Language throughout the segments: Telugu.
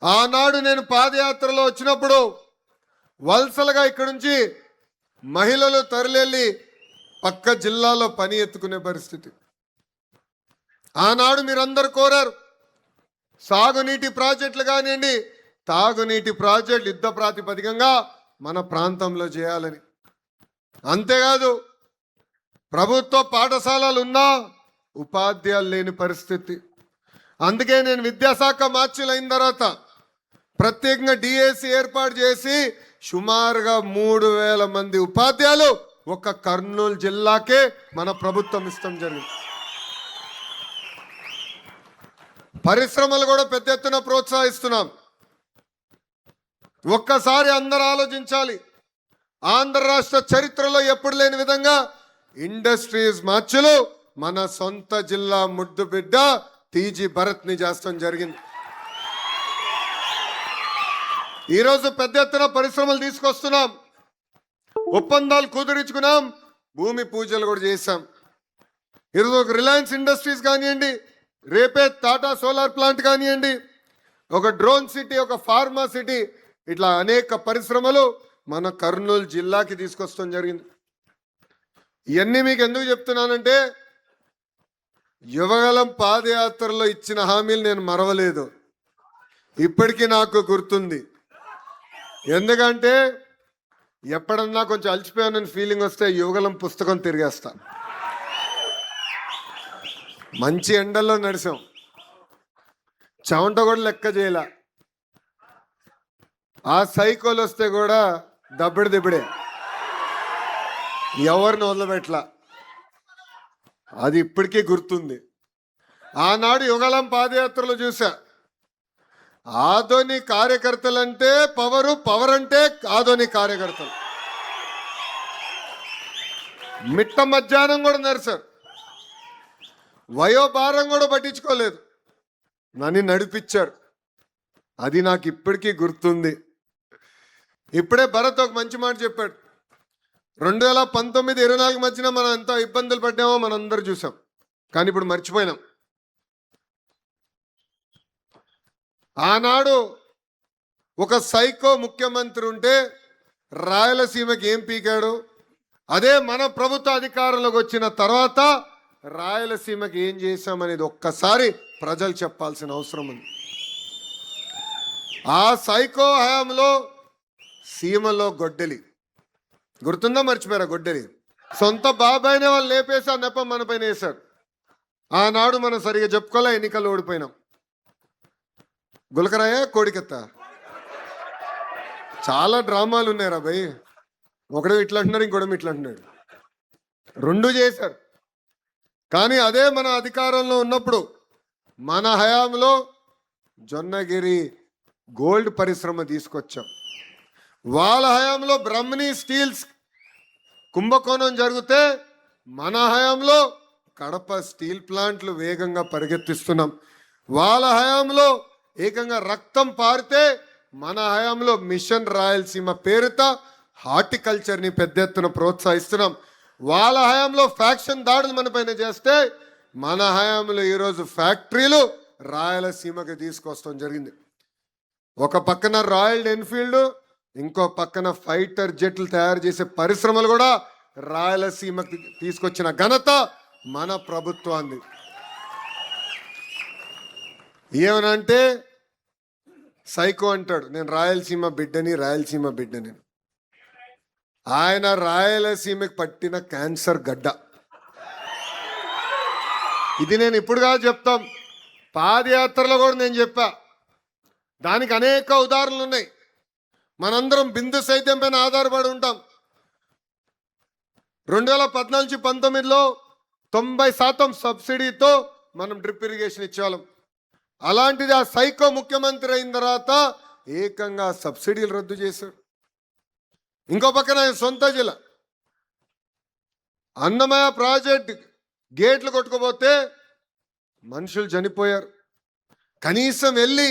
ఆనాడు నేను పాదయాత్రలో వచ్చినప్పుడు వలసలుగా ఇక్కడి నుంచి మహిళలు తరలివెళ్ళి పక్క జిల్లాలో పని ఎత్తుకునే పరిస్థితి. ఆనాడు మీరందరూ కోరారు సాగునీటి ప్రాజెక్టులు కానివ్వండి, తాగునీటి ప్రాజెక్టులు యుద్ధ ప్రాతిపదికంగా మన ప్రాంతంలో చేయాలని. అంతేకాదు ప్రభుత్వ పాఠశాలలు ఉన్నా ఉపాధ్యాయులు లేని పరిస్థితి. అందుకే నేను విద్యాశాఖ మార్చిలైన తర్వాత ప్రత్యేకంగా డిఎస్సి ఏర్పాటు చేసి సుమారుగా 3000 మంది ఉపాధ్యాయులు ఒక కర్నూలు జిల్లాకే మన ప్రభుత్వం ఇష్టం జరిగింది. పరిశ్రమలు కూడా పెద్ద ఎత్తున ప్రోత్సహిస్తున్నాం. ఒక్కసారి అందరూ ఆలోచించాలి, ఆంధ్ర రాష్ట్ర చరిత్రలో ఎప్పుడు లేని విధంగా ఇండస్ట్రీస్ మార్చులు మన సొంత జిల్లా ముద్దు బిడ్డ టీజీ భరత్ని చేస్తాం జరిగింది. ఈరోజు పెద్ద ఎత్తున పరిశ్రమలు తీసుకొస్తున్నాం, ఒప్పందాలు కుదుర్చుకున్నాం, భూమి పూజలు కూడా చేశాం. ఈరోజు ఒక రిలయన్స్ ఇండస్ట్రీస్ కానివ్వండి, రేపే టాటా సోలార్ ప్లాంట్ కానివ్వండి, ఒక డ్రోన్ సిటీ, ఒక ఫార్మా సిటీ, ఇట్లా అనేక పరిశ్రమలు మన కర్నూలు జిల్లాకి తీసుకొస్తాం జరిగింది. ఇవన్నీ మీకు ఎందుకు చెప్తున్నానంటే యువగలం పాదయాత్రలో ఇచ్చిన హామీలు నేను మరవలేదు, ఇప్పటికీ నాకు గుర్తుంది. ఎందుకంటే ఎప్పుడన్నా కొంచెం అలసిపోయానని ఫీలింగ్ వస్తే యువగలం పుస్తకం తిరిగేస్తా. మంచి ఎండల్లో నడిచాం, చెమట కూడా లెక్క చేయలే. ఆ సైకోలు వస్తే కూడా దబ్బడి దిబ్బడే, ఎవరిని వదలబెట్లా. అది ఇప్పటికీ గుర్తుంది. ఆనాడు యువగలం పాదయాత్రలో చూసా, ఆదోని కార్యకర్తలు అంటే పవర్ అంటే ఆదోని కార్యకర్తలు మిట్ట మధ్యాహ్నం కూడా నడిచారు, వయోభారం కూడా పట్టించుకోలేదు, నన్ను నడిపించారు. అది నాకు ఇప్పటికీ గుర్తుంది. ఇప్పుడే భరత్ ఒక మంచి మాట చెప్పాడు. 2019-24 మధ్యన మనం ఎంత ఇబ్బందులు పడ్డామో మనందరూ చూసాం, కానీ ఇప్పుడు మర్చిపోయినాం. ఆనాడు ఒక సైకో ముఖ్యమంత్రి ఉంటే రాయలసీమకి ఏం పీకాడు, అదే మన ప్రభుత్వ అధికారంలోకి వచ్చిన తర్వాత రాయలసీమకి ఏం చేశామనేది ఒక్కసారి ప్రజలు చెప్పాల్సిన అవసరం ఉంది. ఆ సైకో హయాంలో సీమలో గొడ్డలి గుర్తుందా, మర్చిపోయారా? గొడ్డలి సొంత బాబాయినే వాళ్ళు లేపేసి ఆ నెపం మన పైన వేశారు. ఆనాడు మనం సరిగా చెప్పుకోలే, ఎన్నికలు ఓడిపోయినాం. గులకరాయ కోడికెత్త చాలా డ్రామాలు ఉన్నాయి రా భయ్. ఒకడు ఇట్లా అంటున్నారు, ఇంకోటి ఇట్లా అంటున్నాడు, రెండు చేశారు. కానీ అదే మన అధికారంలో ఉన్నప్పుడు మన హయాంలో జొన్నగిరి గోల్డ్ పరిశ్రమ తీసుకొచ్చాం. వాళ్ళ హయాంలో బ్రహ్మణి స్టీల్స్ కుంభకోణం జరిగితే మన హయాంలో కడప స్టీల్ ప్లాంట్లు వేగంగా పరిగెత్తిస్తున్నాం. వాళ్ళ హయాంలో ఏకంగా రక్తం పారితే మన హయాంలో మిషన్ రాయలసీమ పేరుత హార్టికల్చర్ని పెద్ద ఎత్తున ప్రోత్సహిస్తున్నాం. వాళ్ళ హయాంలో ఫ్యాక్షన్ దాడులు మన పైన చేస్తే మన హయాంలో ఈరోజు ఫ్యాక్టరీలు రాయలసీమకి తీసుకొస్తాం జరిగింది. ఒక పక్కన రాయల్ ఎన్ఫీల్డ్, ఇంకో పక్కన ఫైటర్ జెట్లు తయారు చేసే పరిశ్రమలు కూడా రాయలసీమకి తీసుకొచ్చిన ఘనత మన ప్రభుత్వాన్ని. ఏమనంటే సైకో అంటాడు నేను రాయలసీమ బిడ్డని. ఆయన రాయలసీమకి పట్టిన క్యాన్సర్ గడ్డ. ఇది నేను ఇప్పుడు కాదు చెప్తాం, పాదయాత్రలో కూడా నేను చెప్పా. దానికి అనేక ఉదాహరణలు ఉన్నాయి. మనందరం బిందు సైతం పైన ఆధారపడి ఉంటాం. 2014-19లో 90% సబ్సిడీతో మనం డ్రిప్ ఇరిగేషన్ ఇచ్చేవాళ్ళం. అలాంటిది ఆ సైకో ముఖ్యమంత్రి అయిన తర్వాత ఏకంగా సబ్సిడీలు రద్దు చేశారు. ఇంకో పక్కన సొంత జిల్లా అన్నమయ్య ప్రాజెక్ట్ గేట్లు కొట్టుకుపోతే మనుషులు చనిపోయారు. కనీసం వెళ్ళి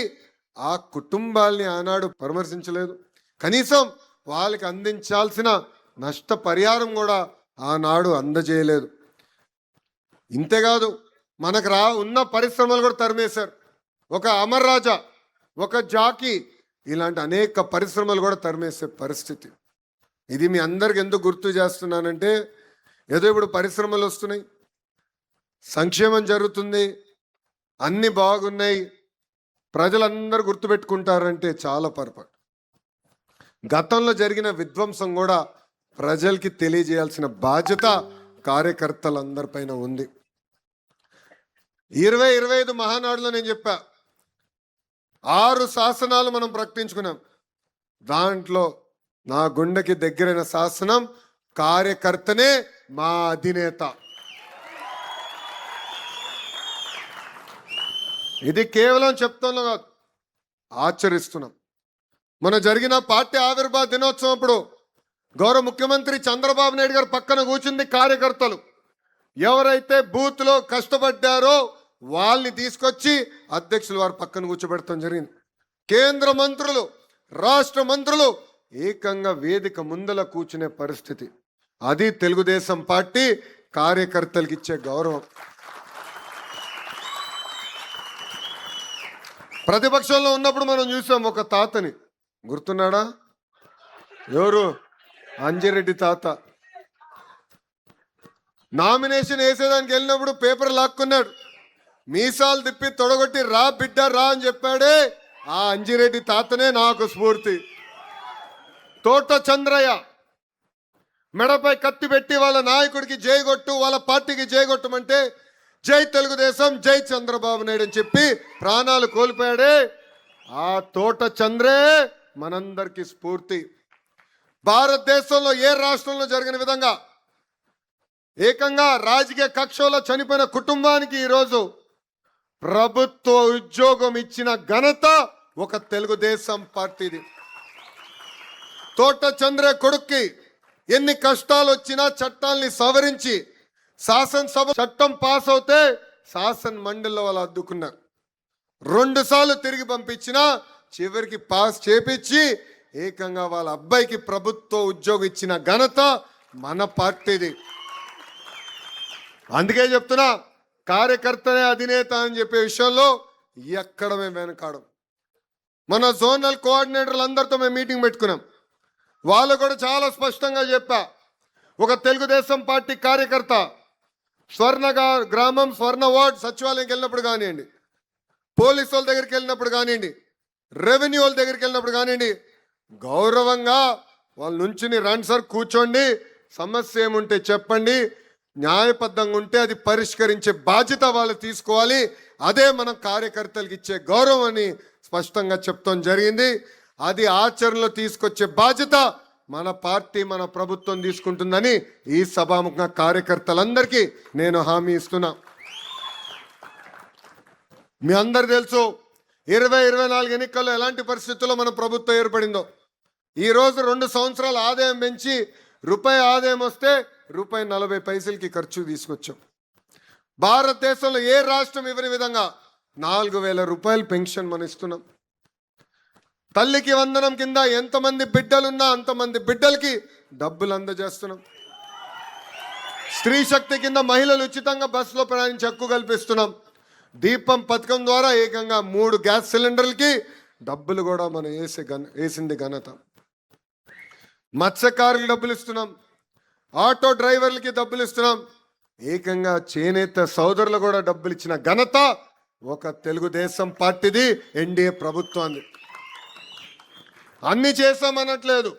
ఆ కుటుంబాల్ని ఆనాడు పరామర్శించలేదు. కనీసం వాళ్ళకి అందించాల్సిన నష్టపరిహారం కూడా ఆనాడు అందజేయలేదు. ఇంతేకాదు మనకు ఉన్న పరిశ్రమలు కూడా తరిమేశారు. ఒక అమర్ రాజా ఒక జాకీ, ఇలాంటి అనేక పరిశ్రమలు కూడా తరిమేసే పరిస్థితి. ఇది మీ అందరికి ఎందుకు గుర్తు చేస్తున్నానంటే, ఏదో ఇప్పుడు పరిశ్రమలు వస్తున్నాయి, సంక్షేమం జరుగుతుంది, అన్నీ బాగున్నాయి, ప్రజలందరూ గుర్తుపెట్టుకుంటారంటే చాలా పొరపాటు. గతంలో జరిగిన విధ్వంసం కూడా ప్రజలకి తెలియజేయాల్సిన బాధ్యత కార్యకర్తలందరిపైన ఉంది. 2025 మహానాడులో నేను చెప్పా, 6 శాసనాలు మనం ప్రకటించుకున్నాం. దాంట్లో నా గుండెకి దగ్గరైన శాసనం కార్యకర్తనే మా అధినేత. ఇది కేవలం చెప్తున్నాం కాదు, ఆచరిస్తున్నాం. మన జరిగిన పార్టీ ఆవిర్భావ దినోత్సవం అప్పుడు గౌరవ ముఖ్యమంత్రి చంద్రబాబు నాయుడు గారు పక్కన కూర్చుంది కార్యకర్తలు. ఎవరైతే బూత్లో కష్టపడ్డారో వాళ్ళని తీసుకొచ్చి అధ్యక్షులు వారు పక్కన కూర్చోబెడతాం జరిగింది. కేంద్ర మంత్రులు, రాష్ట్ర మంత్రులు ఏకంగా వేదిక ముందల కూర్చునే పరిస్థితి. అది తెలుగుదేశం పార్టీ కార్యకర్తలకు ఇచ్చే గౌరవం. ప్రతిపక్షంలో ఉన్నప్పుడు మనం చూసాం ఒక తాతని, గుర్తున్నాడా? ఎవరు? అంజిరెడ్డి తాత. నామినేషన్ వేసేదానికి వెళ్ళినప్పుడు పేపర్ లాక్కున్నాడు, మీసాలు తిప్పి తొడగొట్టి రా బిడ్డ రా అని చెప్పాడే, ఆ అంజిరెడ్డి తాతనే నాకు స్ఫూర్తి. తోట చంద్రయ్య మెడపై కత్తి పెట్టి వాళ్ళ నాయకుడికి జైగొట్టు, వాళ్ళ పార్టీకి జైగొట్టమంటే జై తెలుగుదేశం, జై చంద్రబాబు నాయుడు అని చెప్పి ప్రాణాలు కోల్పోయాడే, ఆ తోట చంద్రే మనందరికీ స్ఫూర్తి. భారతదేశంలో ఏ రాష్ట్రంలో జరిగిన విధంగా ఏకంగా రాజకీయ కక్షలో చనిపోయిన కుటుంబానికి ఈరోజు ప్రభుత్వ ఉద్యోగం ఇచ్చిన ఘనత ఒక తెలుగుదేశం పార్టీది. తోట చంద్రే కొడుక్కి ఎన్ని కష్టాలు వచ్చినా చట్టాల్ని సవరించి శాసనసభ చట్టం పాస్ అవుతే శాసన మండలిలో వాళ్ళు అద్దుకున్నారు. 2 సార్లు తిరిగి పంపించినా చివరికి పాస్ చేపించి ఏకంగా వాళ్ళ అబ్బాయికి ప్రభుత్వ ఉద్యోగం ఇచ్చిన ఘనత మన పార్టీది. అందుకే చెప్తున్నా, కార్యకర్తనే అధినేత అని చెప్పే విషయంలో ఎక్కడ మేము వెనకాడం. మన జోనల్ కోఆర్డినేటర్లు అందరితో మేము మీటింగ్ పెట్టుకున్నాం. వాళ్ళు కూడా చాలా స్పష్టంగా చెప్పా, ఒక తెలుగుదేశం పార్టీ కార్యకర్త స్వర్ణ గ్రామం, స్వర్ణ వార్డ్ సచివాలయంకి వెళ్ళినప్పుడు కానివ్వండి, పోలీసు వాళ్ళ దగ్గరికి వెళ్ళినప్పుడు కానివ్వండి, రెవెన్యూ వాళ్ళ దగ్గరికి వెళ్ళినప్పుడు కానివ్వండి, గౌరవంగా వాళ్ళ నుంచి రండి సార్, కూర్చోండి, సమస్య ఏముంటే చెప్పండి, న్యాయబద్ధంగా ఉంటే అది పరిష్కరించే బాధ్యత వాళ్ళు తీసుకోవాలి, అదే మనం కార్యకర్తలకు ఇచ్చే గౌరవం అని స్పష్టంగా చెప్తాం జరిగింది. అది ఆచరణలో తీసుకొచ్చే బాధ్యత మన పార్టీ, మన ప్రభుత్వం తీసుకుంటుందని ఈ సభాముఖంగా కార్యకర్తలందరికీ నేను హామీ ఇస్తున్నా. మీ అందరు తెలుసు, 2024 ఎన్నికల్లో ఎలాంటి పరిస్థితుల్లో మన ప్రభుత్వం ఏర్పడిందో. ఈరోజు 2 సంవత్సరాల ఆదాయం పెంచి రూపాయి ఆదాయం వస్తే రూపాయి 40 పైసలకి ఖర్చు తీసుకొచ్చాం. భారతదేశంలో ఏ రాష్ట్రం ఇవ్వని విధంగా 4,000 రూపాయలు పెన్షన్ మనం ఇస్తున్నాం. తల్లికి వందనం కింద ఎంతమంది బిడ్డలున్నా అంతమంది బిడ్డలకి డబ్బులు అందజేస్తున్నాం. స్త్రీ శక్తి కింద మహిళలు ఉచితంగా బస్సులో ప్రయాణించి హక్కు కల్పిస్తున్నాం. దీపం పథకం ద్వారా ఏకంగా 3 గ్యాస్ సిలిండర్లకి డబ్బులు కూడా మనం వేసింది ఘనత. మత్స్యకారులకు డబ్బులు ఇస్తున్నాం, ఆటో డ్రైవర్లకి డబ్బులు ఇస్తున్నాం, ఏకంగా చేనేత సోదరులు కూడా డబ్బులు ఇచ్చిన ఘనత ఒక తెలుగుదేశం పార్టీది, ఎన్డీఏ ప్రభుత్వాన్ని. అన్ని చేస్తామనట్లేదు,